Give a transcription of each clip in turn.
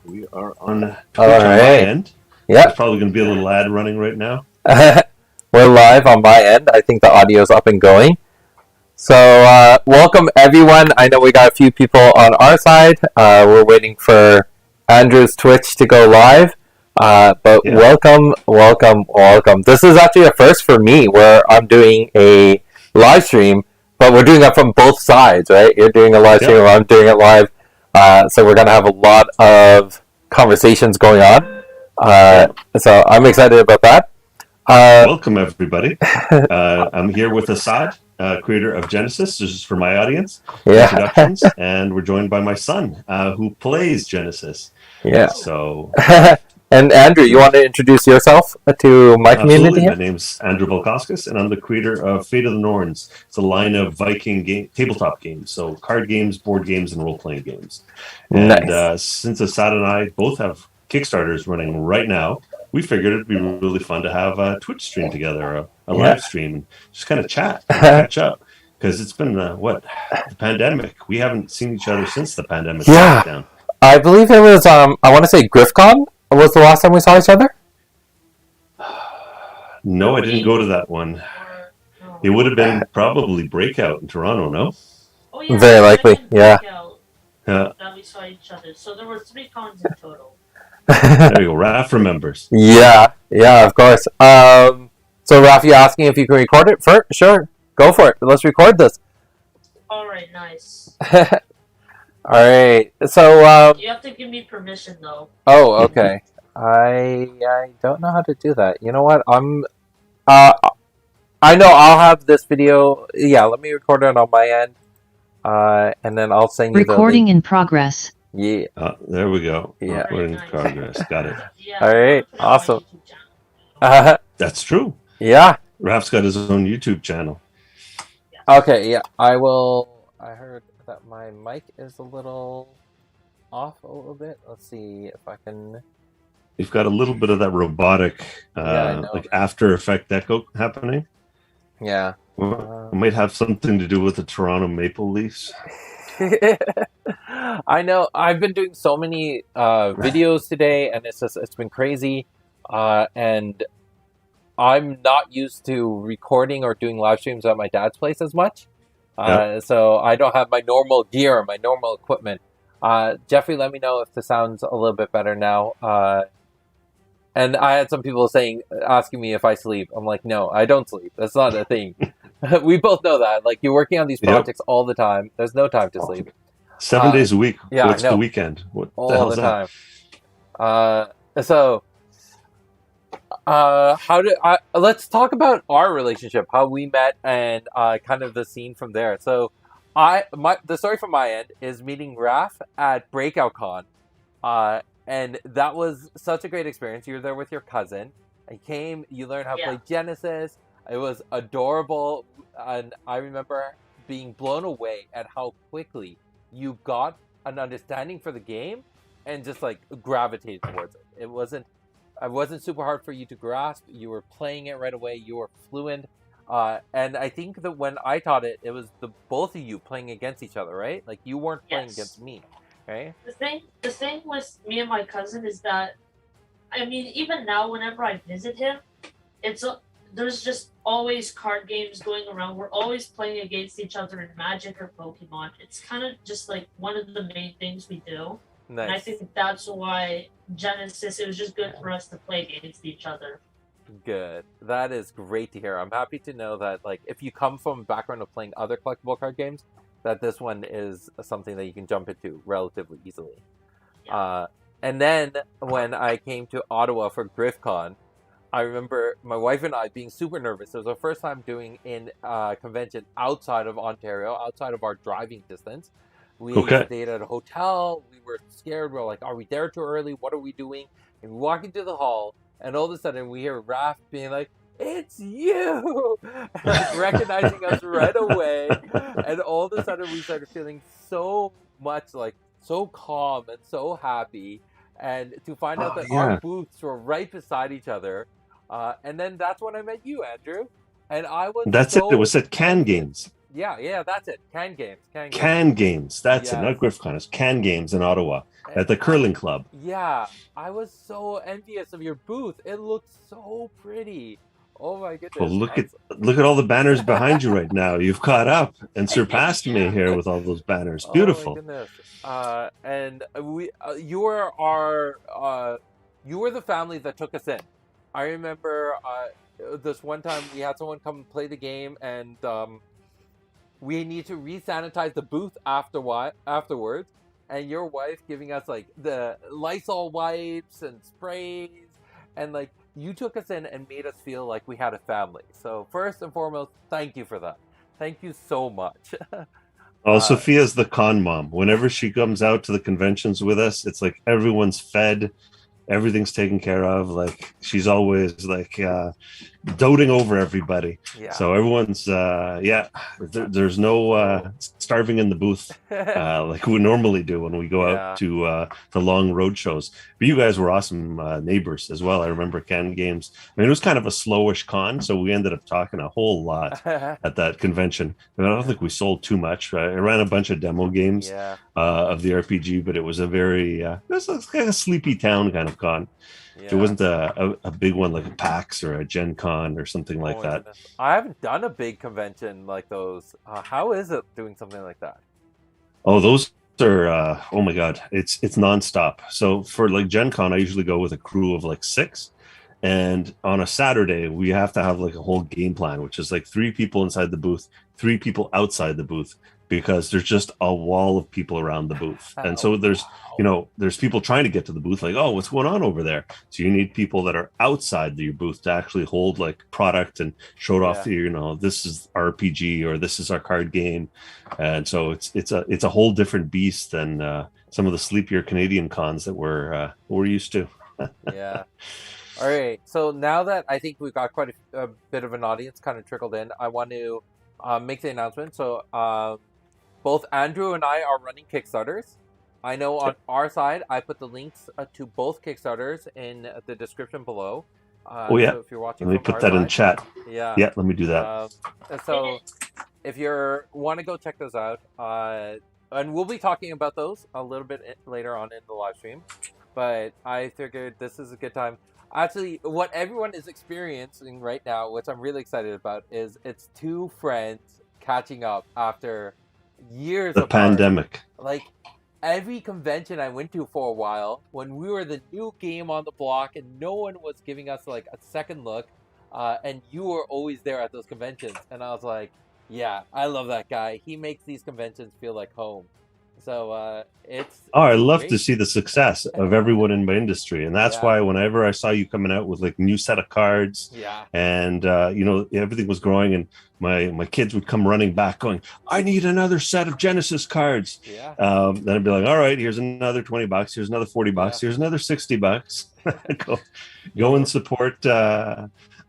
We are on Twitch All on my right. end. Yep. There's probably going to be a little ad running right now. We're live on my end. I think the audio's up and going. So, welcome everyone. I know we got a few people on our side. We're waiting for Andrew's Twitch to go live. But Yeah. welcome. This is actually a first for me where I'm doing a live stream, but we're doing it from both sides, right? You're doing a live stream, I'm doing it live. So we're going to have a lot of conversations going on. So I'm excited about that. Welcome, everybody. I'm here with Assad, creator of Genesis. This is for my audience. Yeah. Introductions. And we're joined by my son, who plays Genesis. Yeah. So, and Andrew, you want to introduce yourself to my community? Absolutely. My name's Andrew Volkowskis, and I'm the creator of Fate of the Norns. It's a line of Viking tabletop games, so card games, board games, and role-playing games. And Nice. Since Assad and I both have Kickstarters running right now, we figured it'd be really fun to have a Twitch stream together, a live stream, and just kind of chat and catch up. Because it's been, the pandemic. We haven't seen each other since the pandemic Yeah. down. I believe it was, I want to say GriffCon was the last time we saw each other? No, I didn't go to that one. It would have been probably Breakout in Toronto, no? Oh, yeah, Very likely, yeah. Yeah. That we saw each other. So there were 3 cons in total. There you go. Raph remembers. Yeah, of course. So Raph, you asking if you can record it? Sure, go for it. Let's record this. Alright, nice. Alright, so... You have to give me permission, though. Oh, okay. I don't know how to do that. You know what? I know I'll have this video. Yeah, let me record it on my end. And then I'll send you Recording in progress. Yeah. There we go. Yeah. We're in progress. Got it. Yeah, Alright, I'll put it on my awesome. YouTube channel. That's true. Yeah. Raph's got his own YouTube channel. Okay, yeah. I heard that my mic is a little off a little bit. Let's see if I can... You've got a little bit of that robotic, I know. like After Effect echo happening. Yeah. It might have something to do with the Toronto Maple Leafs. I know. I've been doing so many videos today, and it's been crazy. And I'm not used to recording or doing live streams at my dad's place as much. So I don't have my normal gear, my normal equipment. Jeffrey, let me know if the sound's a little bit better now. And I had some people asking me if I sleep. I'm like, no, I don't sleep. That's not a thing. We both know that. Like, you're working on these projects all the time. There's no time to sleep. 7 days a week. Yeah, What's I know. the weekend? What All the hell's the that? time. Let's talk about our relationship, how we met, and kind of the scene from there. So, the story from my end is meeting Raph at Breakout Con, and that was such a great experience. You were there with your cousin. You learned how to play Genesis. It was adorable, and I remember being blown away at how quickly you got an understanding for the game and just like gravitated towards it. It wasn't super hard for you to grasp. You were playing it right away. You were fluent. And I think that when I taught it, it was the both of you playing against each other, right? Like, you weren't playing against me, right? The thing with me and my cousin is that, I mean, even now, whenever I visit him, there's just always card games going around. We're always playing against each other in Magic or Pokemon. It's kind of just like one of the main things we do. Nice. And I think that's why Genesis, it was just good for us to play against each other. Good. That is great to hear. I'm happy to know that, like, if you come from a background of playing other collectible card games, that this one is something that you can jump into relatively easily. Yeah. And then when I came to Ottawa for GriffCon, I remember my wife and I being super nervous. It was our first time doing a convention outside of Ontario, outside of our driving distance. We stayed at a hotel. We were scared. We were like, are we there too early? What are we doing? And we walk into the hall, and all of a sudden we hear Raph being like, it's you! Like, recognizing us right away. And all of a sudden we started feeling so much, like, so calm and so happy. And to find out that our booths were right beside each other. And then that's when I met you, Andrew. And I was It was at Can Games. Yeah, that's it. Can games. Can Games. That's it. Not Yes. GriffCon. It's Can Games in Ottawa And at the curling club. yeah, I was so envious of your booth. It looked so pretty. Oh my Well, goodness. look at all the banners behind you right now. You've caught up and surpassed me here with all those banners. Oh my Beautiful. goodness. And you were our, you were the family that took us in. I remember this one time we had someone come play the game, and we need to re-sanitize the booth afterwards, and your wife giving us like the Lysol wipes and sprays, and like you took us in and made us feel like we had a family. So first and foremost, thank you for that. Thank you so much. Oh, Sophia's the con mom. Whenever she comes out to the conventions with us, it's like everyone's fed, everything's taken care of. Like she's always like doting over everybody. Yeah. So everyone's there's no starving in the booth like we normally do when we go out to the long road shows. But you guys were awesome neighbors as well. I remember Can Games. I mean, it was kind of a slowish con, so we ended up talking a whole lot at that convention. And I don't think we sold too much. I ran a bunch of demo games of the RPG, but it was a very it was like a sleepy town kind of con. It wasn't a big one like a PAX or a Gen Con or something like that. Goodness. I haven't done a big convention like those. How is it doing something like that? Oh, those are oh my god, it's nonstop. So for like Gen Con, I usually go with a crew of like 6, and on a Saturday we have to have like a whole game plan, which is like 3 people inside the booth, 3 people outside the booth, because there's just a wall of people around the booth. And so there's there's people trying to get to the booth, like, oh, what's going on over there? So you need people that are outside your booth to actually hold like product and show it off to you, this is RPG or this is our card game. And so it's a whole different beast than some of the sleepier Canadian cons that we're used to. Yeah. All right. So now that I think we've got quite a bit of an audience kind of trickled in, I want to make the announcement. So both Andrew and I are running Kickstarters. I know on our side, I put the links to both Kickstarters in the description below. So if you're watching, let me put that in chat. Yeah, let me do that. So if you want to go check those out, and we'll be talking about those a little bit later on in the live stream. But I figured this is a good time. Actually, what everyone is experiencing right now, which I'm really excited about, is it's 2 friends catching up after years of pandemic. Like every convention I went to for a while, when we were the new game on the block and no one was giving us like a second look, and you were always there at those conventions, and I was like, yeah, I love that guy. He makes these conventions feel like home. So I love to see the success of everyone in my industry, and that's why whenever I saw you coming out with like new set of cards, and everything was growing, and my kids would come running back going, I need another set of Genesis cards. Then I'd be like, all right, here's another $20, here's another $40, here's another $60. go and support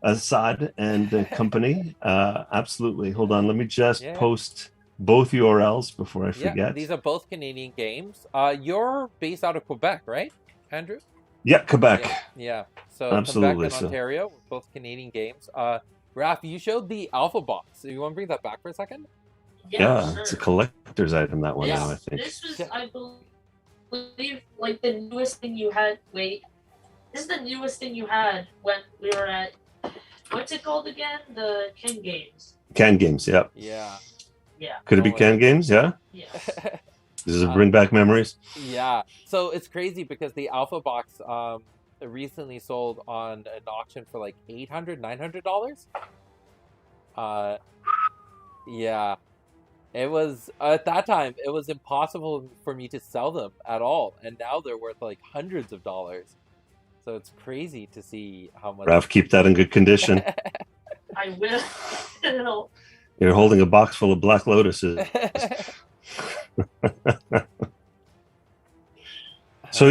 Assad and company. Absolutely. Hold on, let me just post both URLs before I forget. Yeah, these are both Canadian games. You're based out of Quebec, right, Andrew? Yeah, Quebec. Yeah. So absolutely. Quebec and Ontario, both Canadian games. Raph, you showed the Alpha Box. You want to bring that back for a second? Yeah, sure. It's a collector's item, that one now, I think. This was, I believe, like the newest thing you had. Wait, this is the newest thing you had when we were at, what's it called again? The Can Games. Can Games, yeah. Yeah. Could it be Can Games? Yeah. Does it bring back memories? Yeah. So it's crazy because the Alpha Box recently sold on an auction for like $800, $900. Yeah. It was at that time it was impossible for me to sell them at all, and now they're worth like hundreds of dollars. So it's crazy to see how much. Raph, keep that in good condition. I will. You're holding a box full of Black Lotuses. So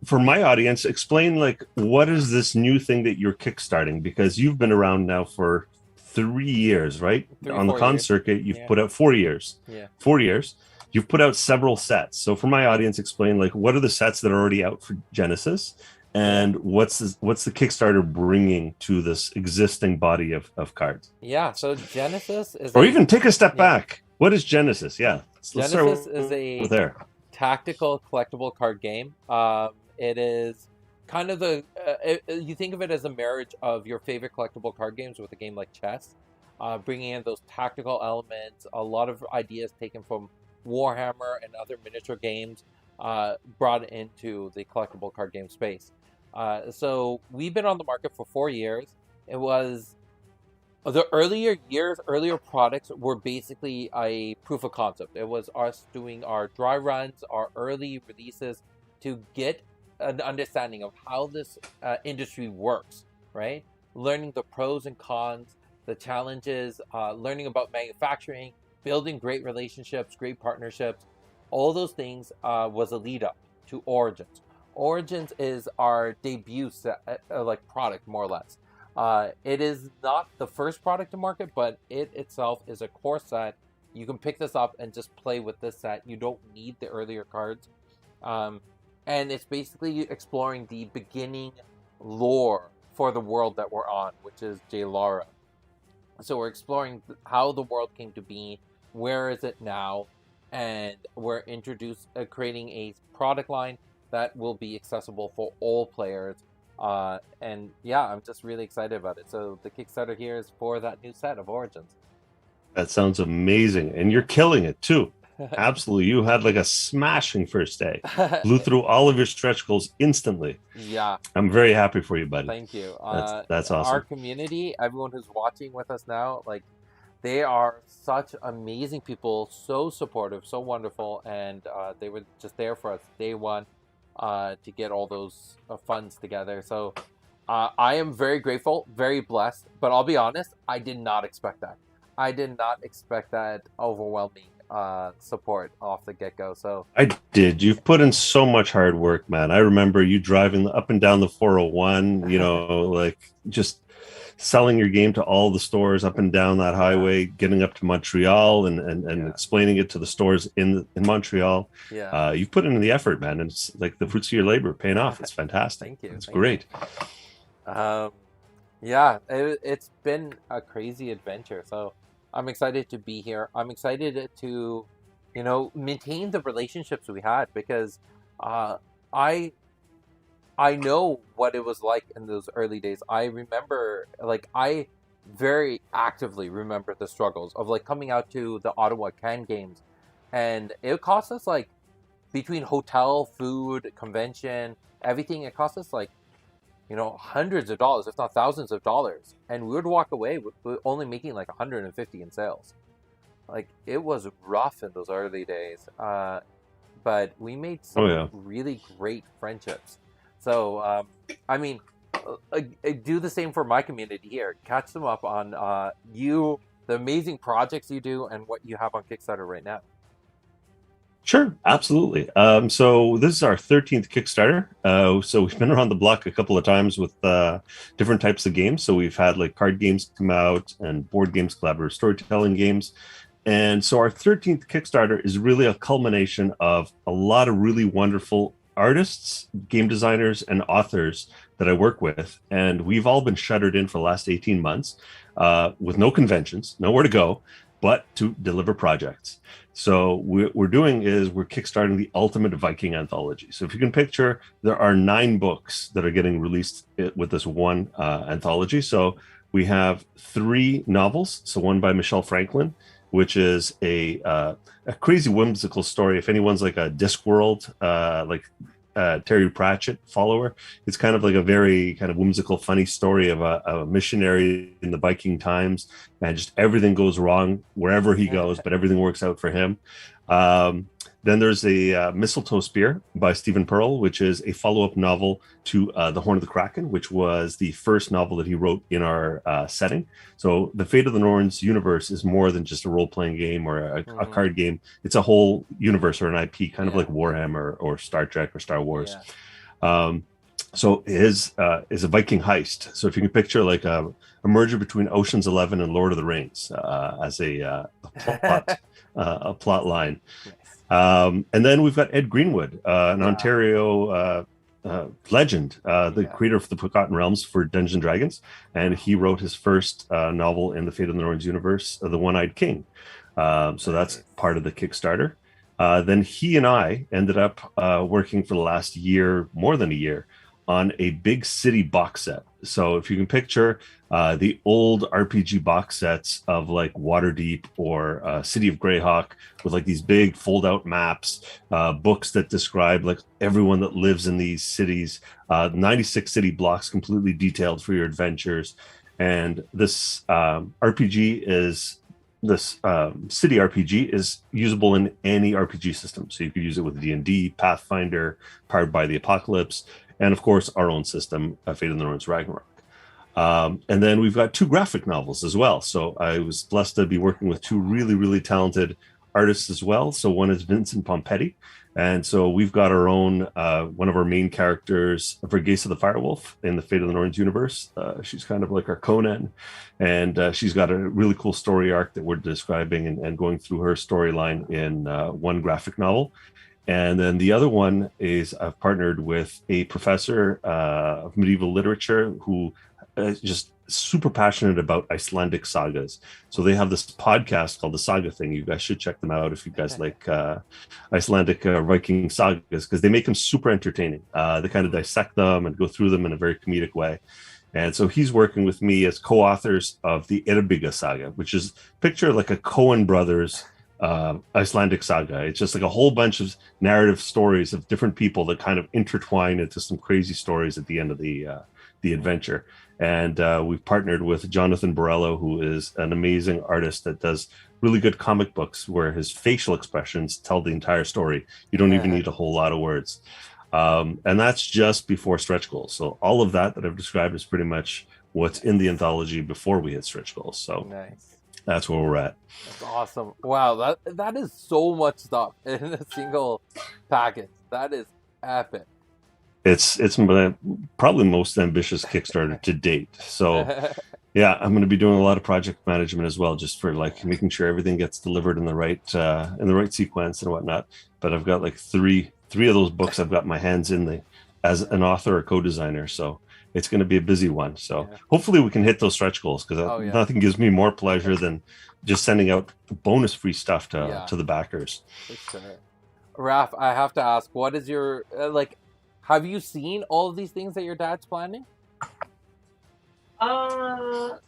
for my audience, explain like what is this new thing that you're kickstarting, because you've been around now for 3 years, right? On the con circuit, you've put out 4 years. 4 years. You've put out several sets. So for my audience, explain like what are the sets that are already out for Genesis, And what's the Kickstarter bringing to this existing body of cards? Yeah, so Genesis is Or a even take a step back. What is Genesis? Yeah, let's start Genesis is with a there. tactical collectible card game. It is kind of you think of it as a marriage of your favorite collectible card games with a game like chess, bringing in those tactical elements, a lot of ideas taken from Warhammer and other miniature games, brought into the collectible card game space. So we've been on the market for 4 years. It was the earlier products were basically a proof of concept. It was us doing our dry runs, our early releases to get an understanding of how this industry works, right? Learning the pros and cons, the challenges, learning about manufacturing, building great relationships, great partnerships. All those things was a lead up to Origins. Origins is our debut like product, more or less. It is not the first product to market, but it itself is a core set. You can pick this up and just play with this set. You don't need the earlier cards. And it's basically exploring the beginning lore for the world that we're on, which is J-Lara. So we're exploring how the world came to be, where is it now, and we're creating a product line that will be accessible for all players. And yeah, I'm just really excited about it. So the Kickstarter here is for that new set of Origins. That sounds amazing, and you're killing it too. Absolutely, you had like a smashing first day. Blew through all of your stretch goals instantly. Yeah, I'm very happy for you, buddy. thank you. That's awesome. Our community, everyone who's watching with us now, like they are such amazing people, so supportive, so wonderful, and they were just there for us day one to get all those funds together. So I am very grateful, very blessed, but I'll be honest, I did not expect that. I did not expect that overwhelming support off the get-go. So I did. You've put in so much hard work, man. I remember you driving up and down the 401, like just selling your game to all the stores up and down that highway, getting up to Montreal and explaining it to the stores in Montreal. Yeah. You've put in the effort, man. And it's like the fruits of your labor paying off. It's fantastic. Thank you. It's great. Yeah, it's been a crazy adventure. So I'm excited to be here. I'm excited to, maintain the relationships we had because I know what it was like in those early days. I remember, I very actively remember the struggles of coming out to the Ottawa Can Games, and it cost us between hotel, food, convention, everything. It cost us hundreds of dollars, if not thousands of dollars, and we would walk away with only making 150 in sales. It was rough in those early days, but we made some really great friendships. So I do the same for my community here. Catch them up on the amazing projects you do and what you have on Kickstarter right now. Sure, absolutely. So this is our 13th Kickstarter. So we've been around the block a couple of times with different types of games. So we've had card games come out and board games, collaborative storytelling games. And so our 13th Kickstarter is really a culmination of a lot of really wonderful artists, game designers, and authors that I work with. And we've all been shuttered in for the last 18 months with no conventions, nowhere to go, but to deliver projects. So what we're doing is we're kickstarting the ultimate Viking Anthology. So if you can picture, there are 9 books that are getting released with this one anthology. So we have 3 novels. So one by Michelle Franklin, which is a crazy whimsical story. If anyone's a Discworld, Terry Pratchett follower, it's kind of a very kind of whimsical, funny story of a missionary in the Viking times, and just everything goes wrong wherever he goes, but everything works out for him. Then there's a Mistletoe Spear by Stephen Pearl, which is a follow-up novel to The Horn of the Kraken, which was the first novel that he wrote in our setting. So the Fate of the Norns universe is more than just a role-playing game or a card game. It's a whole universe or an IP, kind of like Warhammer or Star Trek or Star Wars. So his is a Viking heist. So if you can picture a merger between Ocean's 11 and Lord of the Rings as a plot line. And then we've got Ed Greenwood, an Ontario legend, the creator of the Forgotten Realms for Dungeons and Dragons, and he wrote his first novel in the Fate of the Norns universe, The One-Eyed King. So that's part of the Kickstarter. Then he and I ended up working for the last year, more than a year, on a big city box set. So if you can picture the old RPG box sets of like Waterdeep or City of Greyhawk with like these big fold out maps, books that describe like everyone that lives in these cities, 96 city blocks completely detailed for your adventures. And this RPG is this city RPG is usable in any RPG system. So you could use it with D&D, Pathfinder, Powered by the Apocalypse, and of course our own system, Fate of the Norns Ragnarok. And then we've got 2 graphic novels as well. So I was blessed to be working with 2 really, really talented artists as well. So one is Vincent Pompetti. And so we've got our own, one of our main characters, Vergesa the Firewolf in the Fate of the Norns universe. She's kind of like our Conan. And she's got a really cool story arc that we're describing and going through her storyline in one graphic novel. And then the other one is I've partnered with a professor of medieval literature who is just super passionate about Icelandic sagas. So they have this podcast called The Saga Thing. You guys should check them out if you guys like Icelandic Viking sagas, because they make them super entertaining. They kind of dissect them and go through them in a very comedic way. And so he's working with me as co-authors of the Erbiga saga, which is picture like a Coen brothers Icelandic saga. It's just like a whole bunch of narrative stories of different people that kind of intertwine into some crazy stories at the end of the adventure. And we've partnered with Jonathan Borello, who is an amazing artist that does really good comic books where his facial expressions tell the entire story. You don't even need a whole lot of words. And that's just before stretch goals. So all of that I've described is pretty much what's in the anthology before we hit stretch goals. So that's where we're at. That's awesome. Wow, that is so much stuff in a single package. That is epic. It's probably most ambitious Kickstarter to date. So yeah, I'm going to be doing a lot of project management as well, just for like making sure everything gets delivered in the right sequence and whatnot. But I've got like three of those books I've got my hands in as an author or co-designer. So it's going to be a busy one. So hopefully we can hit those stretch goals, because nothing gives me more pleasure than just sending out bonus free stuff to the backers. For sure. Raph, I have to ask, what is your have you seen all of these things that your dad's planning?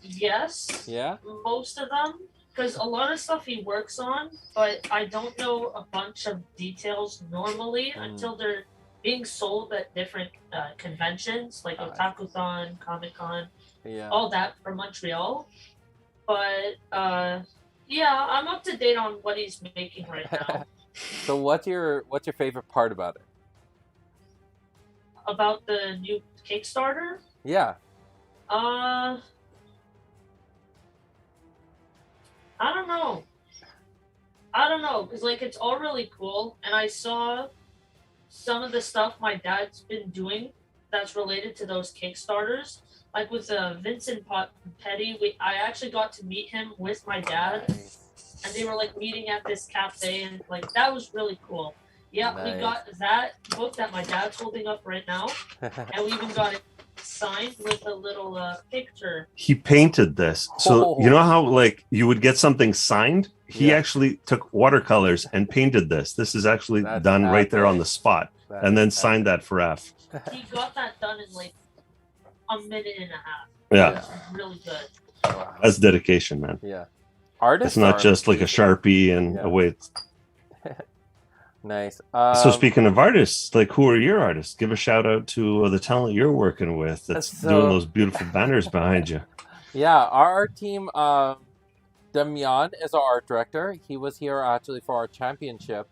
Yes. Yeah? Most of them. Because a lot of stuff he works on, but I don't know a bunch of details normally until they're being sold at different conventions, like Otakuthon, Comic-Con, all that from Montreal. But, yeah, I'm up to date on what he's making right now. So what's your favorite part about it? About the new Kickstarter? Yeah. I don't know. Because, it's all really cool, and I saw some of the stuff my dad's been doing that's related to those Kickstarters. Like with Vincent Petty, I actually got to meet him with my dad, and they were, meeting at this cafe, and, that was really cool. Yeah, we got that book that my dad's holding up right now, and we even got it signed with a little picture. He painted this. So you know how you would get something signed? He actually took watercolors and painted this. This is actually done right there on the spot, and then signed that for F. He got that done in a minute and a half. Yeah. It was really good. Wow. That's dedication, man. Yeah. Artists. It's not just like a Sharpie and a weight. Nice. So speaking of artists, who are your artists? Give a shout out to the talent you're working with that's doing those beautiful banners behind you. Yeah, our art team, Damian is our art director. He was here actually for our championship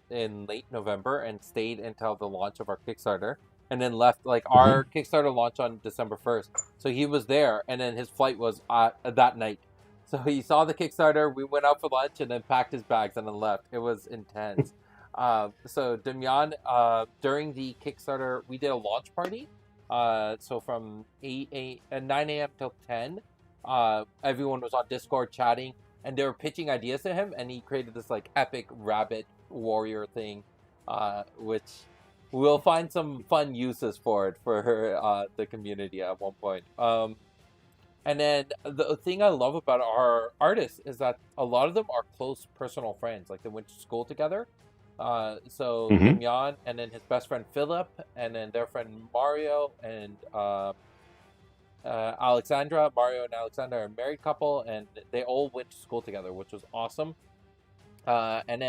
in late November and stayed until the launch of our Kickstarter, and then left. Our Kickstarter launched on December 1st. So he was there, and then his flight was that night. So he saw the Kickstarter, we went out for lunch, and then packed his bags and then left. It was intense. So Damian, during the Kickstarter, we did a launch party. So from 9 a.m. till 10, everyone was on Discord chatting, and they were pitching ideas to him, and he created this epic rabbit warrior thing, which we'll find some fun uses for it for the community at one point. And then the thing I love about our artists is that a lot of them are close personal friends. Like they went to school together. So Hmm. Demyan and then his best friend Philip, and then their friend Mario and Alexandra. Mario and Alexandra are a married couple, and they all went to school together, which was awesome. And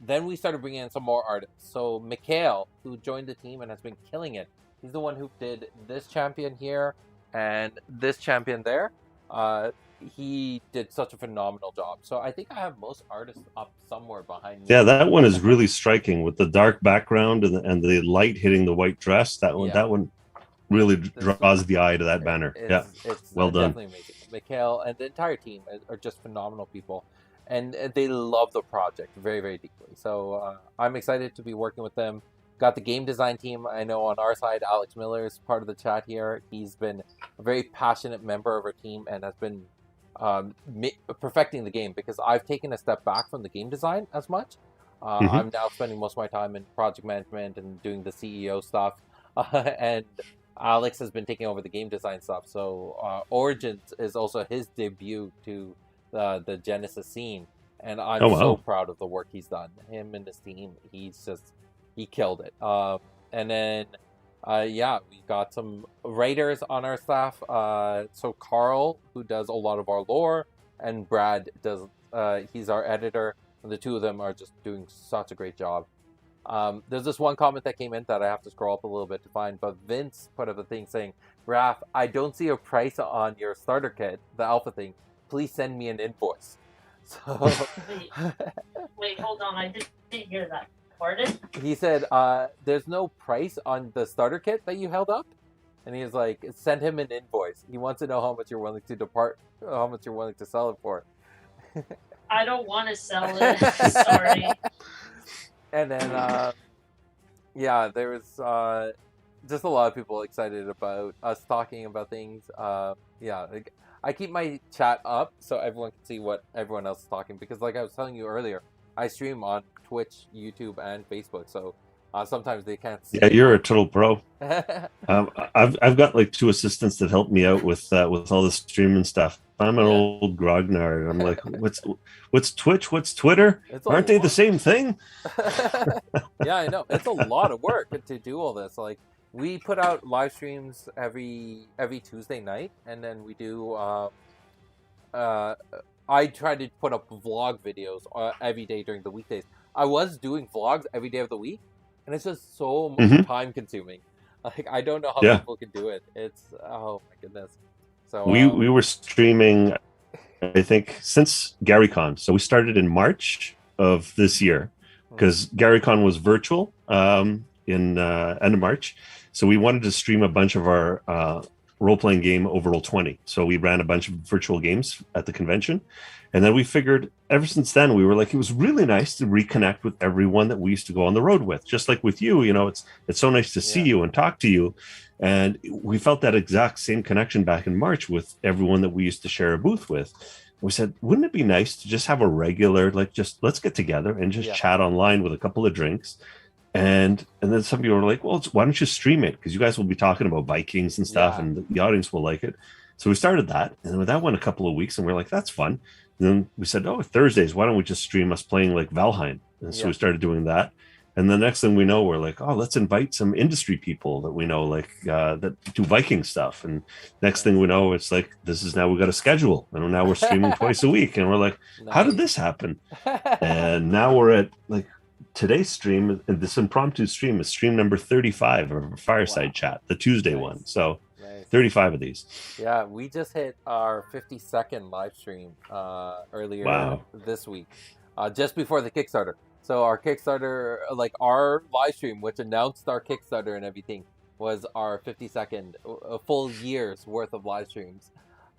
then we started bringing in some more artists. So Mikhail, who joined the team and has been killing it. He's the one who did this champion here and this champion there. He did such a phenomenal job. So I think I have most artists up somewhere behind me. Yeah, that one is really striking with the dark background and the light hitting the white dress. That one really draws the eye to that banner. It's well done. Definitely amazing. Mikhail and the entire team are just phenomenal people, and they love the project very, very deeply. So I'm excited to be working with them. Got the game design team. I know on our side, Alex Miller is part of the chat here. He's been a very passionate member of our team and has been perfecting the game, because I've taken a step back from the game design as much. I'm now spending most of my time in project management and doing the CEO stuff, and Alex has been taking over the game design stuff. So Origins is also his debut to the Genesis scene, and I'm so proud of the work he's done. Him and his team, he killed it. And then we got some writers on our staff. So Carl, who does a lot of our lore, and Brad does. He's our editor. And the two of them are just doing such a great job. There's this one comment that came in that I have to scroll up a little bit to find, but Vince put up a thing saying, "Raph, I don't see a price on your starter kit, the alpha thing. Please send me an invoice." So wait, hold on. I didn't hear that. Pardon? He said, "There's no price on the starter kit that you held up," and he was like, "Send him an invoice. He wants to know how much you're willing to sell it for." I don't want to sell it. Sorry. And then, there was just a lot of people excited about us talking about things. I keep my chat up so everyone can see what everyone else is talking, because like I was telling you earlier, I stream on Twitch, YouTube, and Facebook, so sometimes they can't see. Yeah, you're a total pro. I've got like two assistants that help me out with all the streaming stuff. I'm an old grognard. I'm like, what's Twitch? What's Twitter? Aren't they the same thing? Yeah, I know. It's a lot of work to do all this. Like, we put out live streams every Tuesday night, and then we do. I try to put up vlog videos every day during the weekdays. I was doing vlogs every day of the week, and it's just so time consuming. Like, I don't know how people can do it. It's, oh my goodness. So we were streaming, I think, since GaryCon. So we started in March of this year, because GaryCon was virtual in end of March. So we wanted to stream a bunch of our role-playing game over Roll20. So we ran a bunch of virtual games at the convention. And then we figured, ever since then, we were like, it was really nice to reconnect with everyone that we used to go on the road with. Just like with you, it's so nice to see you and talk to you. And we felt that exact same connection back in March with everyone that we used to share a booth with. We said, wouldn't it be nice to just have a regular, let's get together and just chat online with a couple of drinks. And then some people were like, well, why don't you stream it? Because you guys will be talking about Vikings and stuff, and the audience will like it. So we started that, and that went a couple of weeks, and we're like, that's fun. And then we said, Thursdays, why don't we just stream us playing like Valheim? And so we started doing that. And the next thing we know, we're like, let's invite some industry people that we know, that do Viking stuff. And next thing we know, it's like, we got a schedule. And now we're streaming twice a week. And we're like, how did this happen? And now we're at today's stream, and this impromptu stream is stream number 35 of our Fireside Chat, the Tuesday one. So 35 of these. Yeah, we just hit our 52nd live stream earlier this week, just before the Kickstarter. So our Kickstarter, our live stream, which announced our Kickstarter and everything, was our 52nd, a full year's worth of live streams.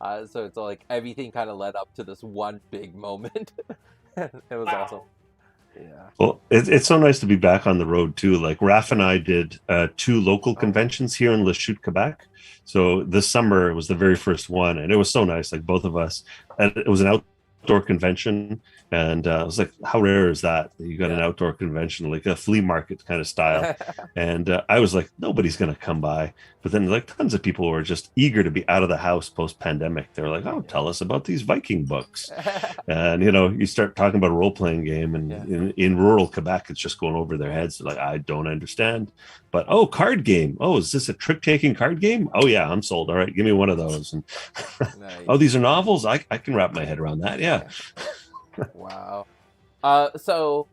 So it's like everything kind of led up to this one big moment. It was awesome. Yeah. Well, it's so nice to be back on the road too. Like Raph and I did 2 local conventions here in Lachute, Quebec. So this summer it was the very first one, and it was so nice. Like both of us, and it was an outdoor convention, and I was like, how rare is that? You got an outdoor convention, like a flea market kind of style. And I was like, nobody's going to come by. But then like tons of people were just eager to be out of the house post-pandemic. They're like, oh, tell us about these Viking books. And, you know, you start talking about a role-playing game, and in rural Quebec, it's just going over their heads. They're like, I don't understand. But, oh, card game. Oh, is this a trick-taking card game? Oh, yeah, I'm sold. All right, give me one of those. And Nice. oh, these are novels? I can wrap my head around that. Yeah. Wow. So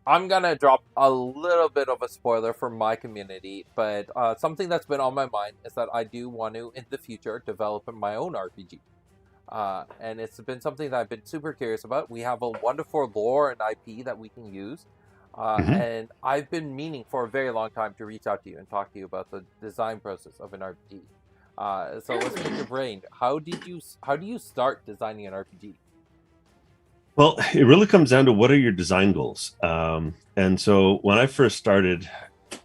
I'm gonna drop a little bit of a spoiler for my community, but something that's been on my mind is that I do want to, in the future, develop my own RPG. And it's been something that I've been super curious about. We have a wonderful lore and IP that we can use. And I've been meaning for a very long time to reach out to you and talk to you about the design process of an RPG. So let's pick your brain. How do you start designing an RPG? Well, it really comes down to what are your design goals. And so when I first started,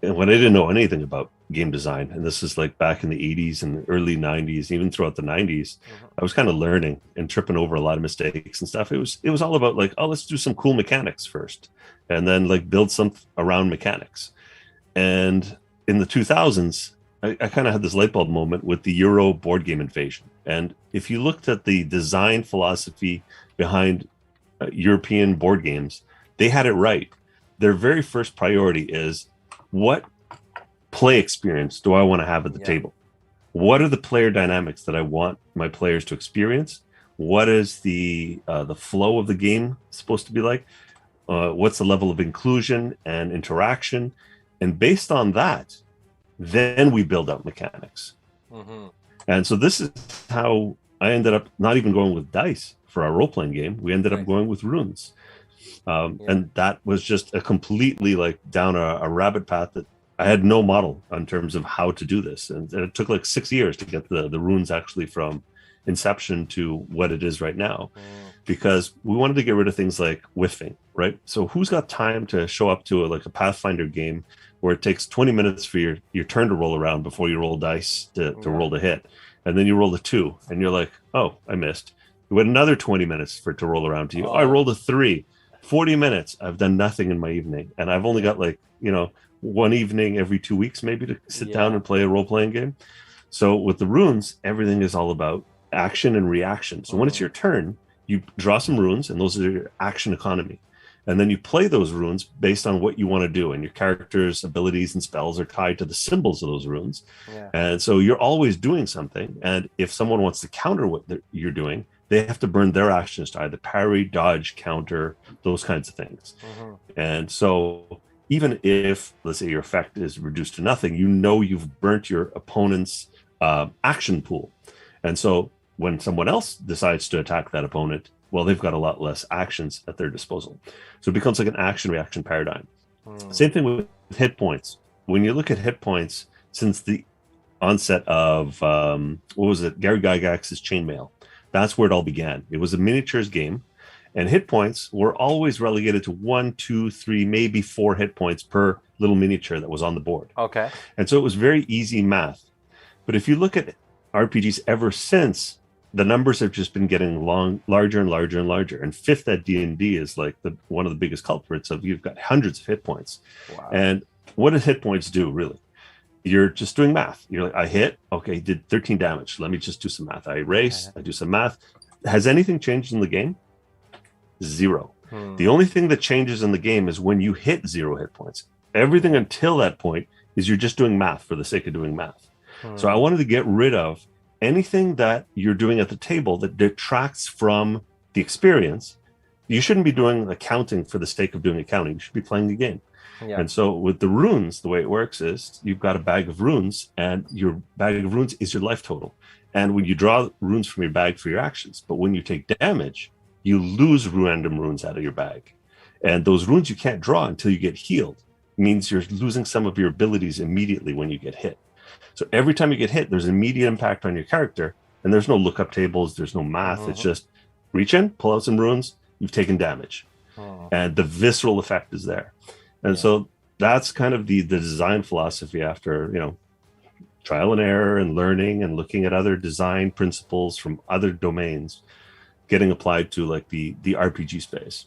and when I didn't know anything about game design, and this is like back in the 80s and early 90s, even throughout the 90s, I was kind of learning and tripping over a lot of mistakes and stuff. It was all about like, oh, let's do some cool mechanics first, and then like build some around mechanics. And in the 2000s, I kind of had this light bulb moment with the Euro board game invasion. And if you looked at the design philosophy behind European board games, they had it right. Their very first priority is, what play experience do I want to have at the table? What are the player dynamics that I want my players to experience? What is the flow of the game supposed to be like? What's the level of inclusion and interaction? And based on that, then we build up mechanics. And so this is how I ended up not even going with dice for our role-playing game. We ended up going with runes. And that was just a completely like down a rabbit path that I had no model in terms of how to do this. And it took like 6 years to get the runes actually from inception to what it is right now, because we wanted to get rid of things like whiffing, right? So who's got time to show up to a Pathfinder game where it takes 20 minutes for your turn to roll around before you roll dice to roll the hit, and then you roll a 2 and you're like, oh, I missed. You wait another 20 minutes for it to roll around to you. Oh, I rolled a 3. 40 minutes. I've done nothing in my evening, and I've only got like, one evening every 2 weeks maybe to sit down and play a role-playing game. So with the runes, everything is all about action and reaction. So when it's your turn, you draw some runes, and those are your action economy. And then you play those runes based on what you want to do. And your character's abilities and spells are tied to the symbols of those runes. And so you're always doing something. And if someone wants to counter what you're doing, they have to burn their actions to either parry, dodge, counter, those kinds of things. And so even if, let's say, your effect is reduced to nothing, you've burnt your opponent's action pool. And so when someone else decides to attack that opponent, well, they've got a lot less actions at their disposal. So it becomes like an action-reaction paradigm. Same thing with hit points. When you look at hit points, since the onset of, Gary Gygax's Chainmail, that's where it all began. It was a miniatures game, and hit points were always relegated to 1, 2, 3, maybe 4 hit points per little miniature that was on the board. Okay. And so it was very easy math. But if you look at RPGs ever since, the numbers have just been getting larger and larger and larger. And 5th at D&D is like one of the biggest culprits of, you've got hundreds of hit points. Wow. And what do hit points do, really? You're just doing math. You're like, I hit, okay, did 13 damage. Let me just do some math. I erase, I do some math. Has anything changed in the game? 0. The only thing that changes in the game is when you hit 0 hit points. Everything until that point is you're just doing math for the sake of doing math. So I wanted to get rid of anything that you're doing at the table that detracts from the experience. You shouldn't be doing accounting for the sake of doing accounting. You should be playing the game. Yeah. And so with the runes, the way it works is you've got a bag of runes, and your bag of runes is your life total. And when you draw runes from your bag for your actions, but when you take damage, you lose random runes out of your bag. And those runes you can't draw until you get healed. It means you're losing some of your abilities immediately when you get hit. So every time you get hit, there's an immediate impact on your character, and there's no lookup tables, there's no math. It's just reach in, pull out some runes, you've taken damage. And the visceral effect is there. And so that's kind of the design philosophy after, trial and error and learning and looking at other design principles from other domains. getting applied to like the RPG space.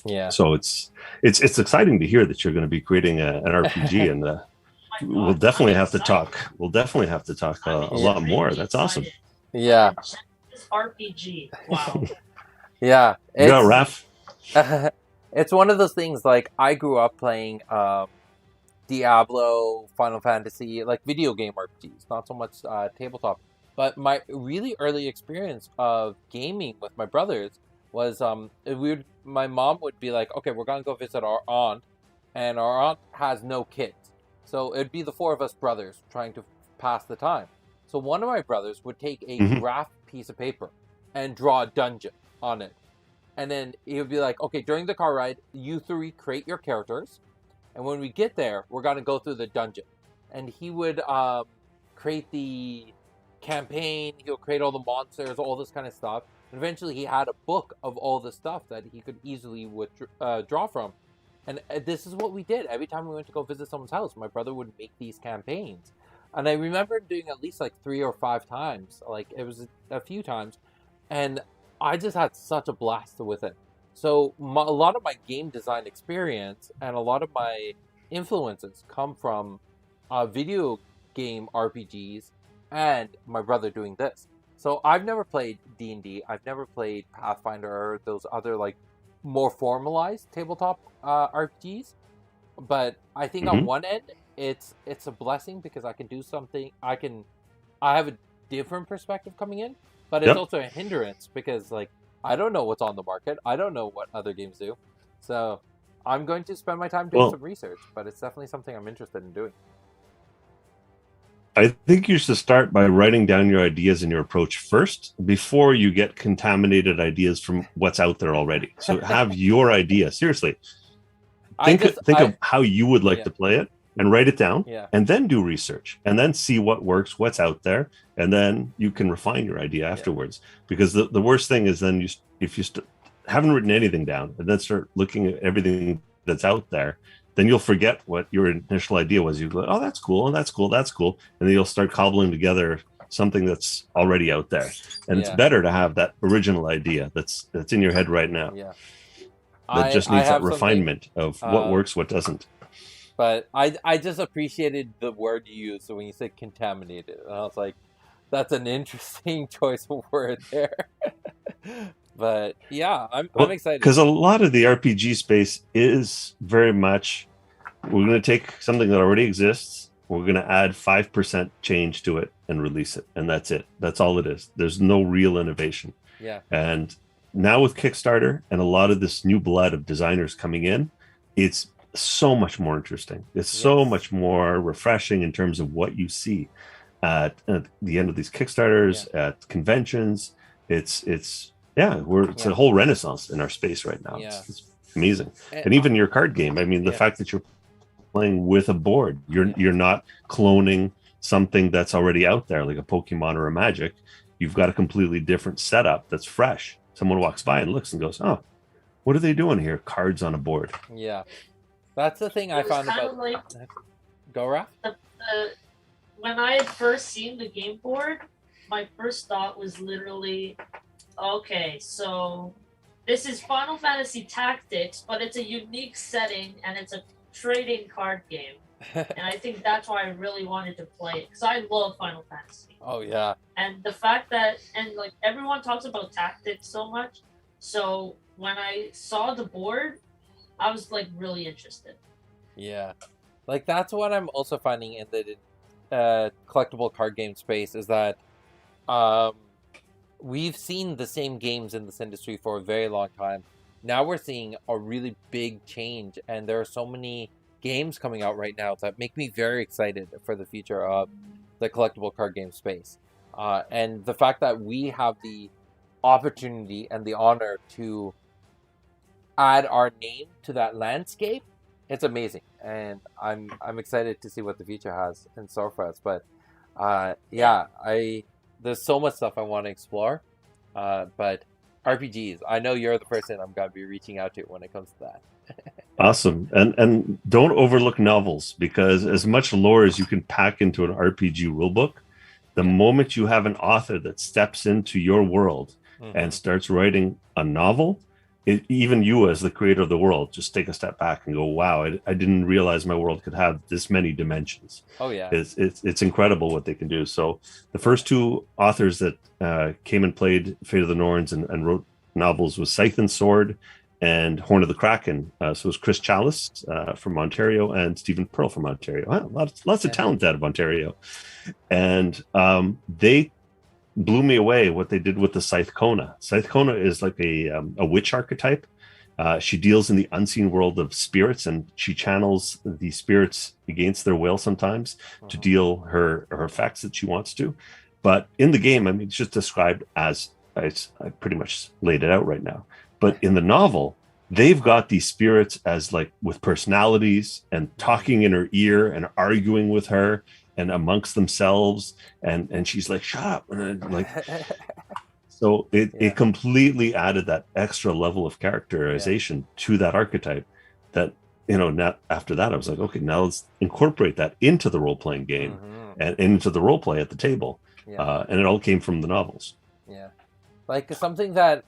Yeah. So it's exciting to hear that you're going to be creating an RPG, and we'll definitely have to talk. We'll definitely have to talk a lot more. That's awesome. Yeah. RPG. Wow. Yeah. You got Raph? It's one of those things, like, I grew up playing Diablo, Final Fantasy, like video game RPGs, not so much tabletop. But my really early experience of gaming with my brothers was my mom would be like, okay, we're going to go visit our aunt, and our aunt has no kids. So it'd be the four of us brothers trying to pass the time. So one of my brothers would take a graph piece of paper and draw a dungeon on it. And then he would be like, okay, during the car ride, you three create your characters. And when we get there, we're going to go through the dungeon. And he would create the campaign. He'll create all the monsters, all this kind of stuff. And eventually he had a book of all the stuff that he could easily draw from. And this is what we did. Every time we went to go visit someone's house, my brother would make these campaigns. And I remember doing at least like 3 or 5 times. Like, it was a few times. And I just had such a blast with it. So a lot of my game design experience and a lot of my influences come from video game RPGs and my brother doing this. So I've never played D&D. I've never played Pathfinder or those other like more formalized tabletop RPGs. But I think on one end, it's a blessing because I can do something. I have a different perspective coming in, but it's also a hindrance because like I don't know what's on the market. I don't know what other games do. So I'm going to spend my time doing some research, but it's definitely something I'm interested in doing. I think you should start by writing down your ideas and your approach first before you get contaminated ideas from what's out there already. So have your idea. Seriously. Think of how you would like to play it and write it down and then do research and then see what works, what's out there. And then you can refine your idea afterwards. Because the worst thing is then if you haven't written anything down and then start looking at everything that's out there, then you'll forget what your initial idea was. You go, oh, that's cool, and that's cool, that's cool. And then you'll start cobbling together something that's already out there. And it's better to have that original idea that's in your head right now. Yeah. That just needs that refinement of what works, what doesn't. But I just appreciated the word you used. So when you said contaminated, and I was like, that's an interesting choice of word there. But yeah, I'm excited. Because a lot of the RPG space is very much, we're going to take something that already exists, we're going to add 5% change to it and release it. And that's it. That's all it is. There's no real innovation. Yeah. And now with Kickstarter and a lot of this new blood of designers coming in, it's so much more interesting. It's so much more refreshing in terms of what you see at the end of these Kickstarters, at conventions. It's a whole renaissance in our space right now. Yeah. It's amazing. And even your card game, I mean, the fact that you're playing with a board, you're not cloning something that's already out there, like a Pokemon or a Magic. You've got a completely different setup that's fresh. Someone walks by and looks and goes, oh, what are they doing here? Cards on a board. Yeah. That's the thing I found about... Go, Raph? When I had first seen the game board, my first thought was literally, okay, so this is Final Fantasy Tactics, but it's a unique setting and it's a trading card game. And I think that's why I really wanted to play it, because I love Final Fantasy. Oh, yeah. And the fact that, and like everyone talks about tactics so much, so when I saw the board, I was like really interested. Yeah. Like that's what I'm also finding in the collectible card game space is that we've seen the same games in this industry for a very long time. Now we're seeing a really big change, and there are so many games coming out right now that make me very excited for the future of the collectible card game space. And the fact that we have the opportunity and the honor to add our name to that landscape, it's amazing. And I'm excited to see what the future has in store for us. But there's so much stuff I want to explore. But RPGs, I know you're the person I'm going to be reaching out to when it comes to that. Awesome. And don't overlook novels, because as much lore as you can pack into an RPG rulebook, the moment you have an author that steps into your world and starts writing a novel, even you as the creator of the world just take a step back and go, wow, I didn't realize my world could have this many dimensions. Oh yeah. It's incredible what they can do. So the first two authors that came and played Fate of the Norns and wrote novels was Scythe and Sword and Horn of the Kraken. So it was Chris Chalice from Ontario and Stephen Pearl from Ontario. Wow, lots of talent out of Ontario. And they blew me away what they did with the Scythe Kona. Scythe Kona is like a witch archetype. She deals in the unseen world of spirits, and she channels the spirits against their will sometimes to deal her effects that she wants to. But in the game, I mean, it's just described as I pretty much laid it out right now. But in the novel, they've got these spirits as like with personalities and talking in her ear and arguing with her and amongst themselves, and she's like, shut up, and like so it completely added that extra level of characterization to that archetype that, you know, now after that I was like, okay, now let's incorporate that into the role-playing game and into the role play at the table. And it all came from the novels. Like something that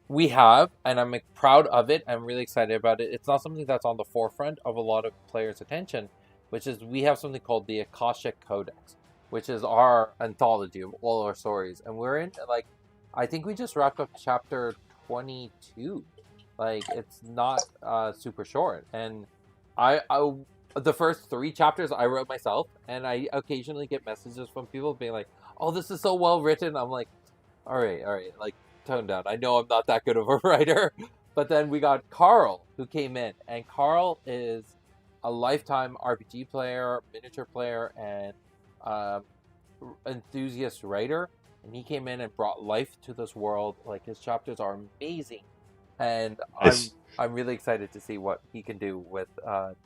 we have, and I'm proud of it, I'm really excited about it. It's not something that's on the forefront of a lot of players' attention, which is we have something called the Akashic Codex, which is our anthology of all our stories. And we're in, like, I think we just wrapped up chapter 22. Like, it's not super short. And I the first 3 chapters I wrote myself, and I occasionally get messages from people being like, oh, this is so well written. I'm like, all right, like, tone down. I know I'm not that good of a writer. But then we got Carl, who came in, and Carl is a lifetime RPG player, miniature player, and enthusiast writer, and he came in and brought life to this world. Like, his chapters are amazing, and I'm really excited to see what he can do with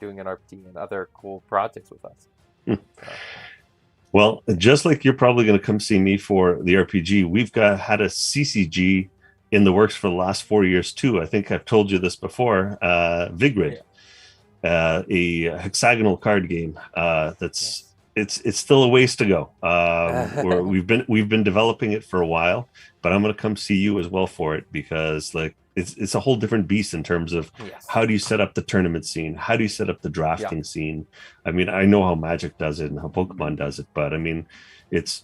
doing an RPG and other cool projects with us. Well, just like you're probably going to come see me for the RPG, we've had a CCG in the works for the last 4 years too. I think I've told you this before. Vigrid. A hexagonal card game that's it's still a ways to go. We've been developing it for a while, but I'm going to come see you as well for it, because like it's a whole different beast in terms of how do you set up the tournament scene, how do you set up the drafting scene. I mean, I know how Magic does it and how Pokemon does it, but I mean,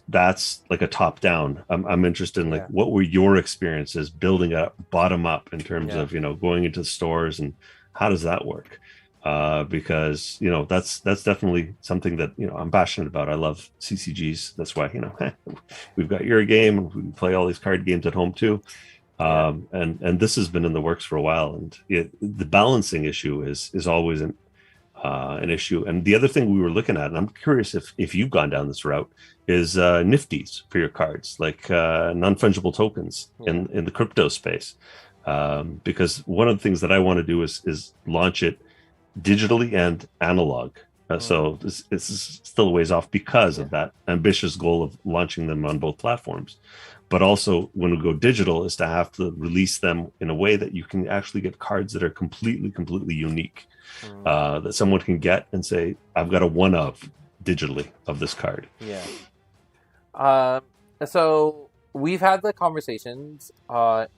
that's like a top down. I'm interested in like what were your experiences building up bottom up in terms of, you know, going into the stores, and how does that work? Because, you know, that's definitely something that, you know, I'm passionate about. I love CCGs. That's why, you know, we've got your game. We play all these card games at home too. And this has been in the works for a while. And the balancing issue is always an issue. And the other thing we were looking at, and I'm curious if you've gone down this route, is nifties for your cards, like non-fungible tokens in the crypto space. Because one of the things that I want to do is launch it digitally and analog. So it's still a ways off because of that ambitious goal of launching them on both platforms. But also, when we go digital, is to have to release them in a way that you can actually get cards that are completely unique, that someone can get and say, I've got a one of digitally of this card. So we've had the conversations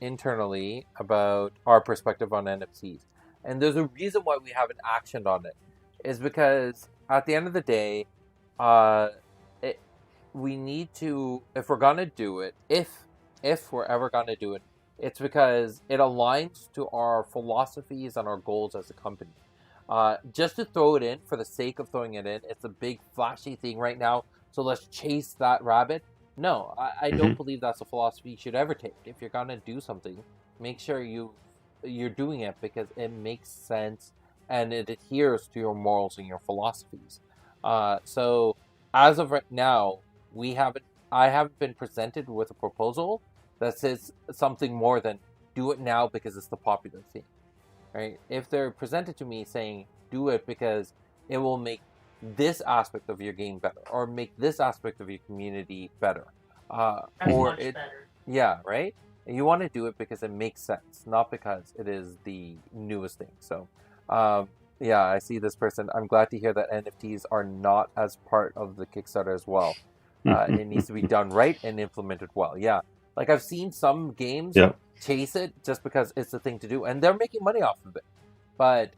internally about our perspective on NFTs. And there's a reason why we haven't actioned on it, is because at the end of the day, we need to, if we're gonna do it, if we're ever gonna do it, it's because it aligns to our philosophies and our goals as a company. Just to throw it in for the sake of throwing it in, it's a big flashy thing right now, so let's chase that rabbit. No, I don't believe that's a philosophy you should ever take. If you're gonna do something, make sure you're doing it because it makes sense and it adheres to your morals and your philosophies. So as of right now, I haven't been presented with a proposal that says something more than do it now because it's the popular thing, right? If they're presented to me saying do it because it will make this aspect of your game better, or make this aspect of your community better, better. Yeah, right? And you want to do it because it makes sense, not because it is the newest thing. So, I see this person. I'm glad to hear that NFTs are not as part of the Kickstarter as well. It needs to be done right and implemented well. Yeah. Like I've seen some games Yeah. chase it just because it's the thing to do, and they're making money off of it. But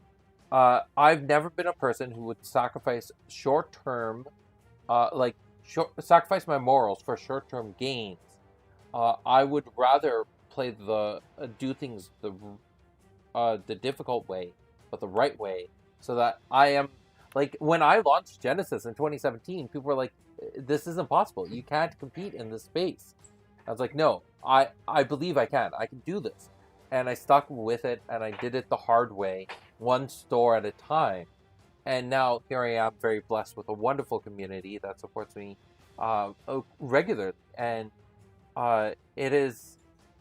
I've never been a person who would sacrifice short-term, sacrifice my morals for short-term gains. I would rather play do things the difficult way, but the right way, so that I am like when I launched Genesis in 2017, people were like, "This isn't possible. You can't compete in this space." I was like, "No, I believe I can. I can do this," and I stuck with it, and I did it the hard way, one store at a time. And now here I am, very blessed with a wonderful community that supports me regularly, and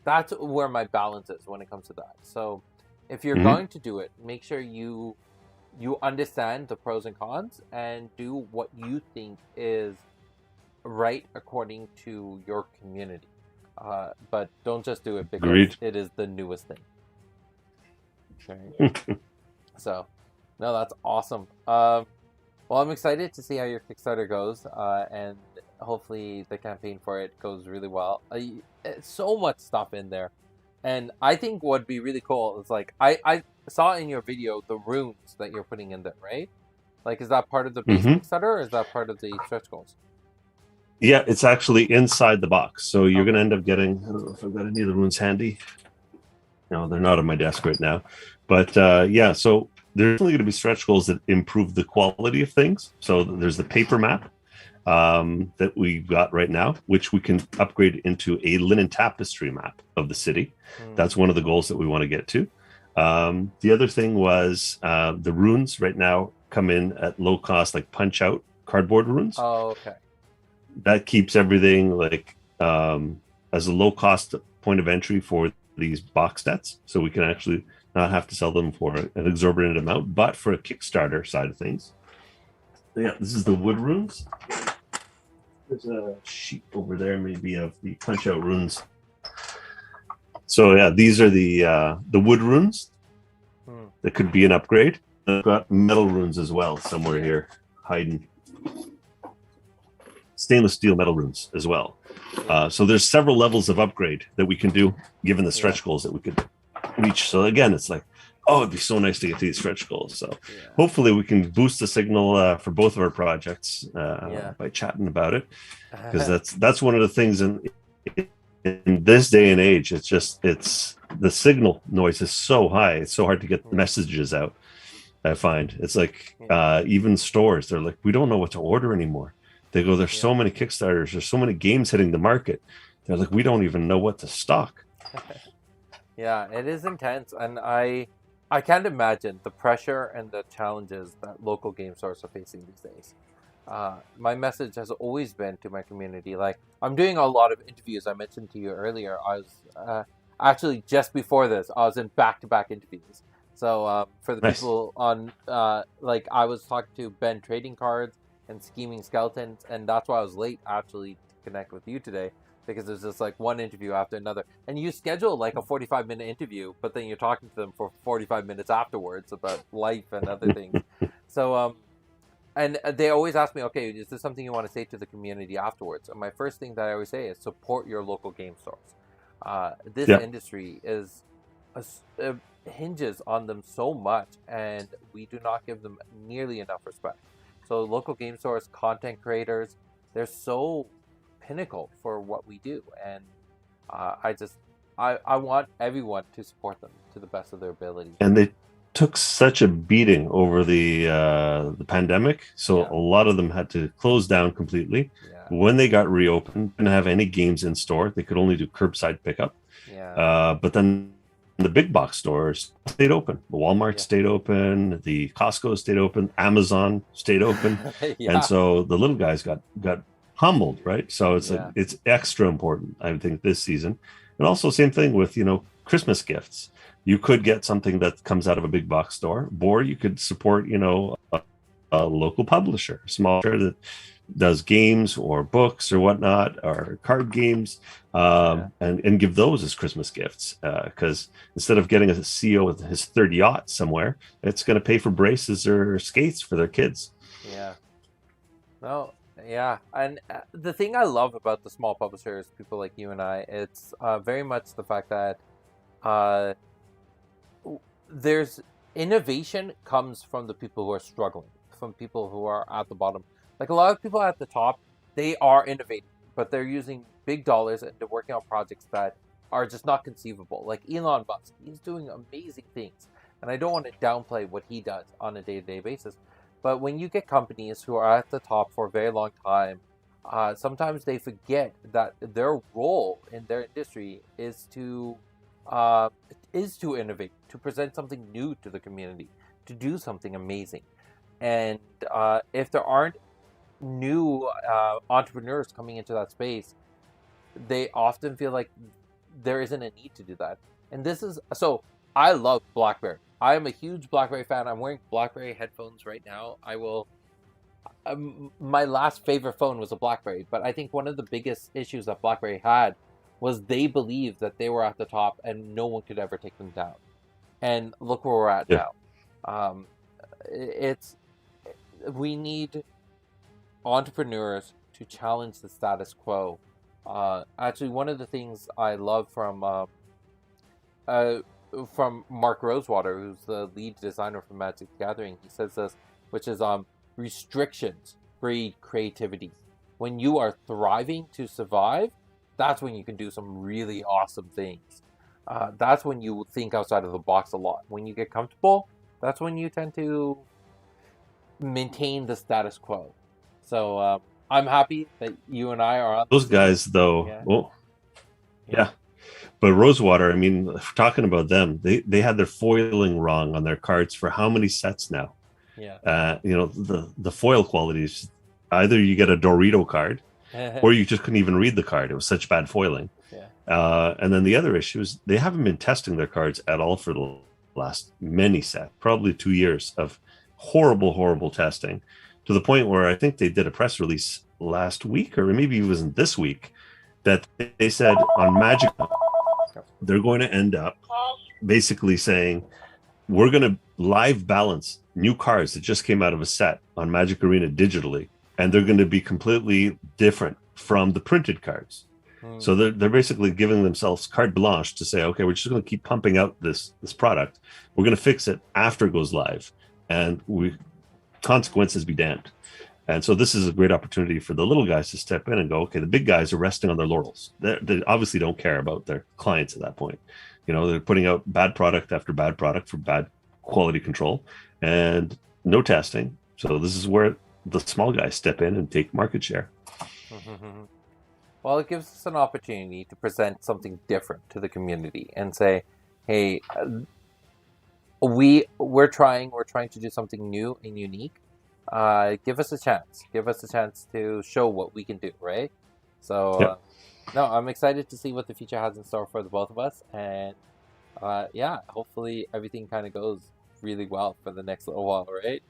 that's where my balance is when it comes to that. So if you're going to do it, make sure you understand the pros and cons and do what you think is right according to your community. But don't just do it because Agreed. it is the newest thing. Right. So, no, that's awesome. Well, I'm excited to see how your Kickstarter goes, and hopefully the campaign for it goes really well. So much stuff in there, and I think what'd be really cool is like I saw in your video the runes that you're putting in there, right? Like, is that part of the base Kickstarter, or is that part of the stretch goals? Yeah, it's actually inside the box. So you're going to end up getting, I don't know if I've got any of the runes handy. No, they're not on my desk right now. But yeah, so there's definitely going to be stretch goals that improve the quality of things. So there's the paper map that we got right now, which we can upgrade into a linen tapestry map of the city. That's one of the goals that we want to get to. The other thing was the runes right now come in at low cost, like punch out cardboard runes. Oh, okay. That keeps everything like as a low cost point of entry for these box sets, so we can actually not have to sell them for an exorbitant amount. But for a Kickstarter side of things, yeah, this is the wood runes. There's a sheet over there, maybe, of the punch out runes. So yeah, these are the wood runes. That could be an upgrade. I've got metal runes as well somewhere here hiding. Stainless steel metal runes as well. So there's several levels of upgrade that we can do given the stretch goals that we could reach. So again, it's like, oh, it'd be so nice to get to these stretch goals. So hopefully we can boost the signal for both of our projects by chatting about it, because that's one of the things in this day and age. It's the signal noise is so high. It's so hard to get the messages out. I find it's like even stores, they're like, we don't know what to order anymore. They go, there's so many Kickstarters, there's so many games hitting the market. They're like, we don't even know what to stock. Yeah, it is intense, and I can't imagine the pressure and the challenges that local game stores are facing these days. My message has always been to my community, like, I'm doing a lot of interviews. I mentioned to you earlier, I was actually, just before this, I was in back-to-back interviews. So for the people on, like, I was talking to Ben Trading Cards and Scheming Skeletons, and that's why I was late actually to connect with you today, because there's just like one interview after another, and you schedule like a 45-minute interview, but then you're talking to them for 45 minutes afterwards about life and other things. So and they always ask me, okay, is there something you want to say to the community afterwards? And my first thing that I always say is support your local game stores. This industry is hinges on them so much, and we do not give them nearly enough respect. So local game stores, content creators, they're so pinnacle for what we do. And I want everyone to support them to the best of their ability. And they took such a beating over the pandemic. So a lot of them had to close down completely. When they got reopened, didn't have any games in store. They could only do curbside pickup. But then the big box stores stayed open. The Walmart stayed open. The Costco stayed open. Amazon stayed open. And so the little guys got humbled, right? So it's like, it's extra important, I think, this season. And also same thing with, Christmas gifts. You could get something that comes out of a big box store, or you could support, a local publisher, a small store that does games or books or whatnot, or card games, and give those as Christmas gifts. Because instead of getting a CEO with his third yacht somewhere, it's going to pay for braces or skates for their kids. Yeah. No, Yeah, and the thing I love about the small publishers, people like you and I, it's very much the fact that uh, there's innovation comes from the people who are struggling, from people who are at the bottom. Like a lot of people at the top, they are innovating, but they're using big dollars and they're working on projects that are just not conceivable. Like Elon Musk, he's doing amazing things, and I don't want to downplay what he does on a day-to-day basis. But when you get companies who are at the top for a very long time, sometimes they forget that their role in their industry uh, is to innovate, to present something new to the community, to do something amazing. And if there aren't new entrepreneurs coming into that space, they often feel like there isn't a need to do that. And this is so. I love BlackBerry. I am a huge BlackBerry fan. I'm wearing BlackBerry headphones right now. I will. My last favorite phone was a BlackBerry, but I think one of the biggest issues that BlackBerry had was they believed that they were at the top and no one could ever take them down. And look where we're at Yeah. now. Um, it's we need entrepreneurs to challenge the status quo. Actually, one of the things I love from Mark Rosewater, who's the lead designer for Magic the Gathering, he says this, which is restrictions breed creativity. When you are thriving to survive, that's when you can do some really awesome things. That's when you think outside of the box a lot. When you get comfortable, that's when you tend to maintain the status quo. So I'm happy that you and I are on Those guys, though, Yeah. well, yeah. But Rosewater, I mean, talking about them, they had their foiling wrong on their cards for how many sets now? Yeah. You know, the foil qualities, either you get a Dorito card or you just couldn't even read the card. It was such bad foiling. Yeah. And then the other issue is they haven't been testing their cards at all for the last many sets, probably 2 years of horrible testing, to the point where I think they did a press release last week, or maybe it wasn't this week, that they said on Magic they're going to end up basically saying we're going to live balance new cards that just came out of a set on Magic Arena digitally, and they're going to be completely different from the printed cards. So they're basically giving themselves carte blanche to say, okay, we're just going to keep pumping out this product. We're going to fix it after it goes live, and consequences be damned. And so this is a great opportunity for the little guys to step in and go, okay, the big guys are resting on their laurels. They obviously don't care about their clients at that point. You know, they're putting out bad product after bad product for bad quality control and no testing. So this is where the small guys step in and take market share. Well, it gives us an opportunity to present something different to the community and say, hey, we're trying to do something new and unique. Give us a chance. Give us a chance to show what we can do, right? So, no, I'm excited to see what the future has in store for the both of us. And, hopefully everything kind of goes really well for the next little while, right?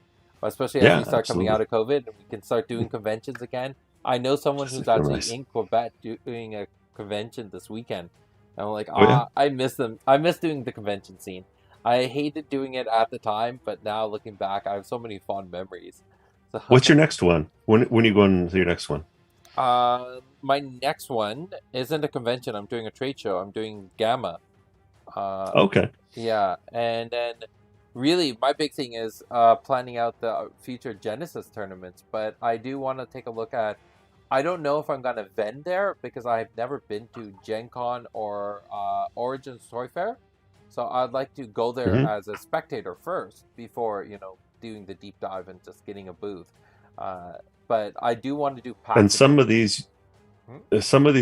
Especially as we start coming out of COVID and we can start doing conventions again. I know someone who's actually in Quebec doing a convention this weekend. And I'm like, I miss them. I miss doing the convention scene. I hated doing it at the time, but now looking back, I have so many fond memories. So, what's your next one? When are you going to your next one? My next one isn't a convention. I'm doing a trade show. I'm doing Gamma. Okay. Yeah, and then really my big thing is planning out the future Genesis tournaments. But I do want to take a look at. I don't know if I'm going to vend there because I've never been to Gen Con or Origins Toy Fair. So I'd like to go there as a spectator first before, doing the deep dive and just getting a booth. But I do want to do packs. And some of these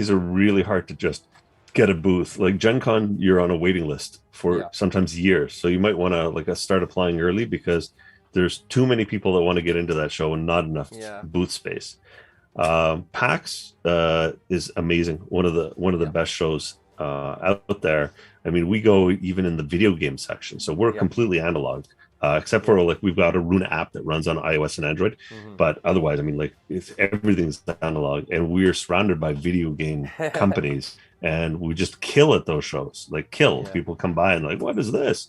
are really hard to just get a booth. Like Gen Con, you're on a waiting list for sometimes years. So you might want to start applying early because there's too many people that want to get into that show and not enough booth space. PAX is amazing. One of the best shows out there. I mean, we go even in the video game section, so we're completely analog, except for we've got a Runa app that runs on iOS and Android, but otherwise, I mean, everything's analog, and we're surrounded by video game companies, and we just kill at those shows. People come by and what is this?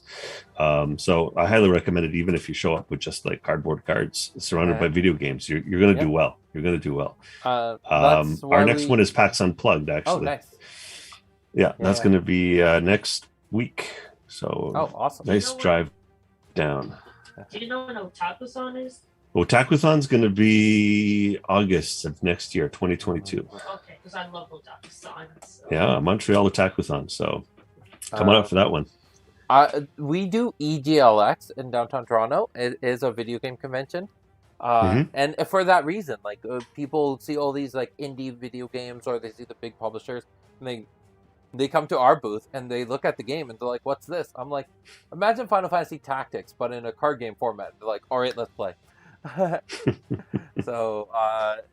So I highly recommend it, even if you show up with just cardboard cards surrounded by video games. You're going to do well. You're going to do well. That's why Our next one is PAX Unplugged, Oh, actually. nice. Yeah, that's Yeah. going to be next week. So Oh, awesome. nice what- drive down. Do you know when Otaku-san is? Otakuthon's going to be August of next year, 2022. Okay, because I love Otaku-san. So. Yeah, Montreal Otakuthon. So come on up for that one. We do EGLX in downtown Toronto. It is a video game convention. And for that reason, like people see all these like indie video games, or they see the big publishers, and they come to our booth and they look at the game and they're like, "What's this?" I'm like, "Imagine Final Fantasy Tactics, but in a card game format." They're like, "All right, let's play." So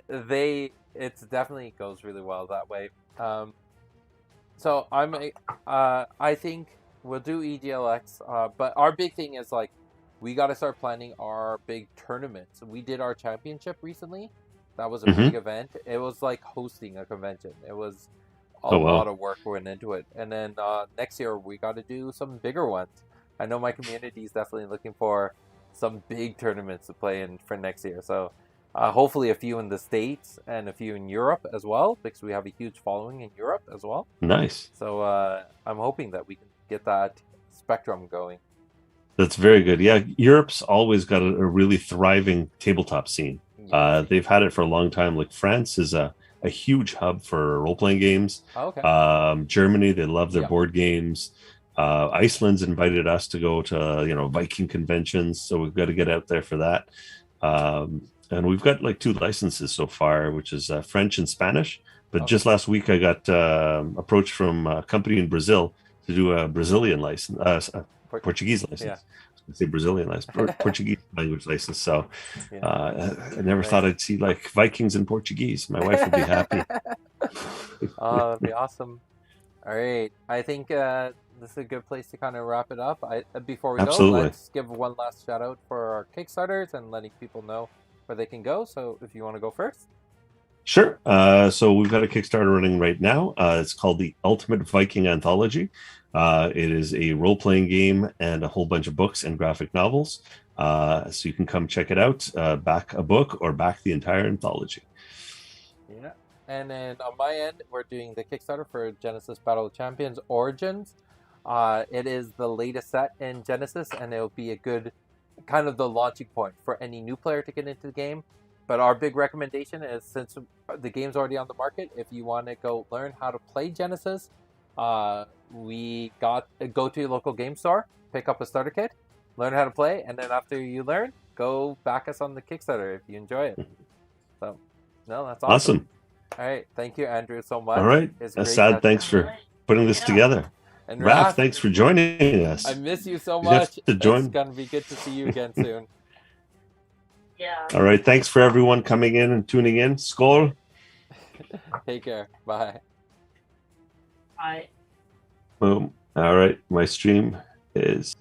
it definitely goes really well that way. So I think we'll do EGLX, but our big thing is like we got to start planning our big tournaments. We did our championship recently. That was a big event. It was like hosting a convention. It was a lot of work went into it. And then next year we got to do some bigger ones. I know my community is definitely looking for some big tournaments to play in for next year. So hopefully a few in the States and a few in Europe as well, because we have a huge following in Europe as well. Nice. So I'm hoping that we can get that spectrum going. That's very good. Yeah, Europe's always got a really thriving tabletop scene. They've had it for a long time. Like France is a huge hub for role-playing games. Oh, okay. Germany, they love their board games. Iceland's invited us to go to Viking conventions, so we've got to get out there for that. And we've got like 2 licenses so far, which is French and Spanish. But just last week, I got approached from a company in Brazil to do a Brazilian license, Portuguese license. Yeah. I say Brazilian license, Portuguese language license. So I never thought I'd see like Vikings in Portuguese. My wife would be happy. Oh, that'd be awesome. All right, I think this is a good place to kind of wrap it up. Before we go, let's give one last shout out for our Kickstarters and letting people know where they can go. So if you want to go first. Sure. So we've got a Kickstarter running right now. It's called the Ultimate Viking Anthology. It is a role-playing game and a whole bunch of books and graphic novels. So you can come check it out, back a book or back the entire anthology. Yeah. And then on my end, we're doing the Kickstarter for Genesis Battle of Champions Origins. It is the latest set in Genesis, and it'll be a good kind of the launching point for any new player to get into the game. But our big recommendation is, since the game's already on the market, if you want to go learn how to play Genesis, go to your local game store, pick up a starter kit, learn how to play, and then after you learn, go back us on the Kickstarter if you enjoy it. So, no, that's awesome. All right, thank you, Andrew, so much. All right, Assad, thanks for putting this together. And Raph, thanks for joining us. I miss you so much. It's going to be good to see you again soon. Yeah. All right. Thanks for everyone coming in and tuning in. Skål. Take care. Bye. Bye. Boom. All right. My stream is